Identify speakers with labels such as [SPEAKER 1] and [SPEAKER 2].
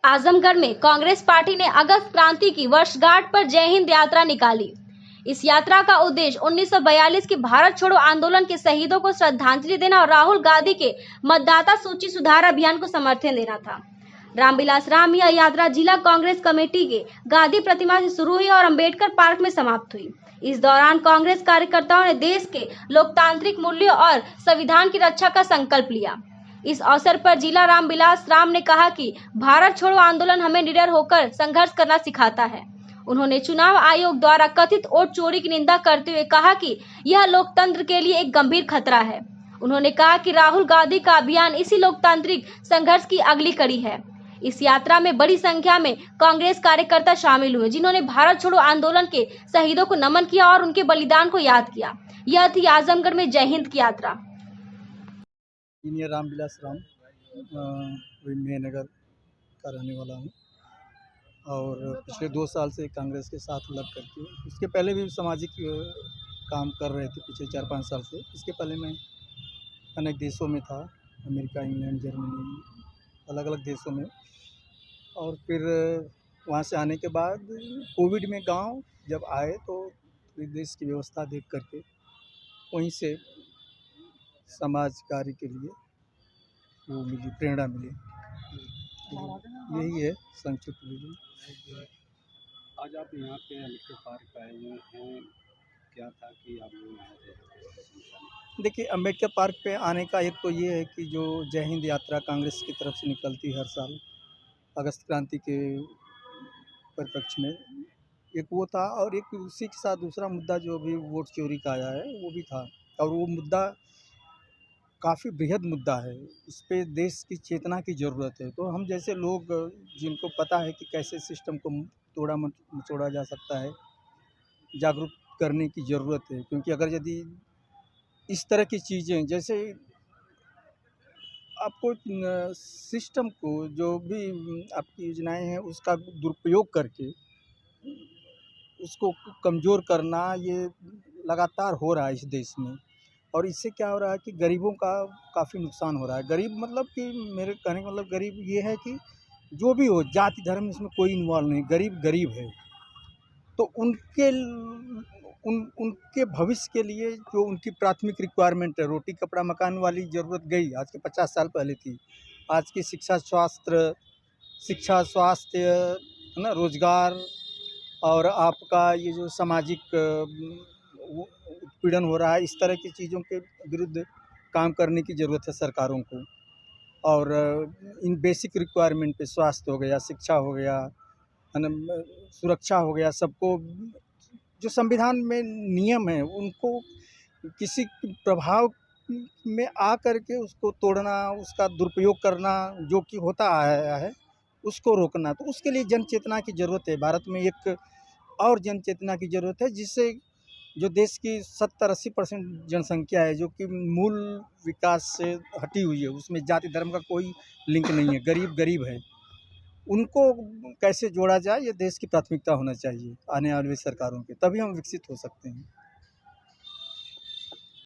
[SPEAKER 1] आजमगढ़ में कांग्रेस पार्टी ने अगस्त क्रांति की वर्षगांठ पर जय हिंद यात्रा निकाली। इस यात्रा का उद्देश्य 1942 के भारत छोड़ो आंदोलन के शहीदों को श्रद्धांजलि देना और राहुल गांधी के मतदाता सूची सुधार अभियान को समर्थन देना था। रामविलास राम यह यात्रा जिला कांग्रेस कमेटी के गांधी प्रतिमा से शुरू हुई और अंबेडकर पार्क में समाप्त हुई। इस दौरान कांग्रेस कार्यकर्ताओं ने देश के लोकतांत्रिक मूल्यों और संविधान की रक्षा का संकल्प लिया। इस अवसर पर जिला रामविलास राम ने कहा कि भारत छोड़ो आंदोलन हमें निडर होकर संघर्ष करना सिखाता है। उन्होंने चुनाव आयोग द्वारा कथित वोट चोरी की निंदा करते हुए कहा कि यह लोकतंत्र के लिए एक गंभीर खतरा है। उन्होंने कहा कि राहुल गांधी का अभियान इसी लोकतांत्रिक संघर्ष की अगली कड़ी है। इस यात्रा में बड़ी संख्या में कांग्रेस कार्यकर्ता शामिल हुए, जिन्होंने भारत छोड़ो आंदोलन के शहीदों को नमन किया और उनके बलिदान को याद किया। यह थी आजमगढ़ में जय हिंद की यात्रा।
[SPEAKER 2] रामविलास राम मेहनगर का रहने वाला हूँ और पिछले 2 साल से कांग्रेस के साथ लग करके, इसके पहले भी सामाजिक काम कर रहे थे पिछले 4-5 साल से। इसके पहले मैं अनेक देशों में था, अमेरिका, इंग्लैंड, जर्मनी, अलग अलग देशों में। और फिर वहाँ से आने के बाद कोविड में गांव जब आए तो देश की व्यवस्था देख करके वहीं से समाज कार्य के लिए वो मिली, प्रेरणा मिली। यही है संक्षिप्त विवरण।
[SPEAKER 3] आज आप यहाँ पे अम्बेडकर पार्क आए हुए हैं, क्या था कि आप लोग आए थे?
[SPEAKER 2] देखिए, अम्बेडकर पार्क पे आने का एक तो ये है कि जो जय हिंद यात्रा कांग्रेस की तरफ से निकलती है हर साल अगस्त क्रांति के परिप्रेक्ष्य में, एक वो था। और एक उसी के साथ दूसरा मुद्दा जो अभी वोट चोरी का आया है वो भी था। और वो मुद्दा काफ़ी बृहद मुद्दा है, इस पे देश की चेतना की ज़रूरत है। तो हम जैसे लोग जिनको पता है कि कैसे सिस्टम को तोड़ा मचोड़ा जा सकता है, जागरूक करने की ज़रूरत है। क्योंकि अगर यदि इस तरह की चीज़ें, जैसे आपको सिस्टम को, जो भी आपकी योजनाएं हैं उसका दुरुपयोग करके उसको कमज़ोर करना, ये लगातार हो रहा है इस देश में। और इससे क्या हो रहा है कि गरीबों का काफ़ी नुकसान हो रहा है। गरीब मतलब कि मेरे कहने का मतलब गरीब ये है कि जो भी हो, जाति धर्म इसमें कोई इन्वॉल्व नहीं, गरीब गरीब है। तो उनके भविष्य के लिए जो उनकी प्राथमिक रिक्वायरमेंट है, रोटी कपड़ा मकान वाली ज़रूरत गई, आज के 50 साल पहले थी। आज की शिक्षा स्वास्थ्य है ना, रोज़गार और आपका ये जो सामाजिक उत्पीड़न हो रहा है, इस तरह की चीज़ों के विरुद्ध काम करने की ज़रूरत है सरकारों को। और इन बेसिक रिक्वायरमेंट पे, स्वास्थ्य हो गया, शिक्षा हो गया, है ना, सुरक्षा हो गया, सबको जो संविधान में नियम है उनको किसी प्रभाव में आ करके उसको तोड़ना, उसका दुरुपयोग करना जो कि होता आया है, उसको रोकना। तो उसके लिए जन चेतना की ज़रूरत है। भारत में एक और जन चेतना की ज़रूरत है, जिससे जो देश की 70-80% जनसंख्या है, जो कि मूल विकास से हटी हुई है, उसमें जाति धर्म का कोई लिंक नहीं है, गरीब गरीब है, उनको कैसे जोड़ा जाए, ये देश की प्राथमिकता होना चाहिए आने वाली सरकारों के, तभी हम विकसित हो सकते हैं।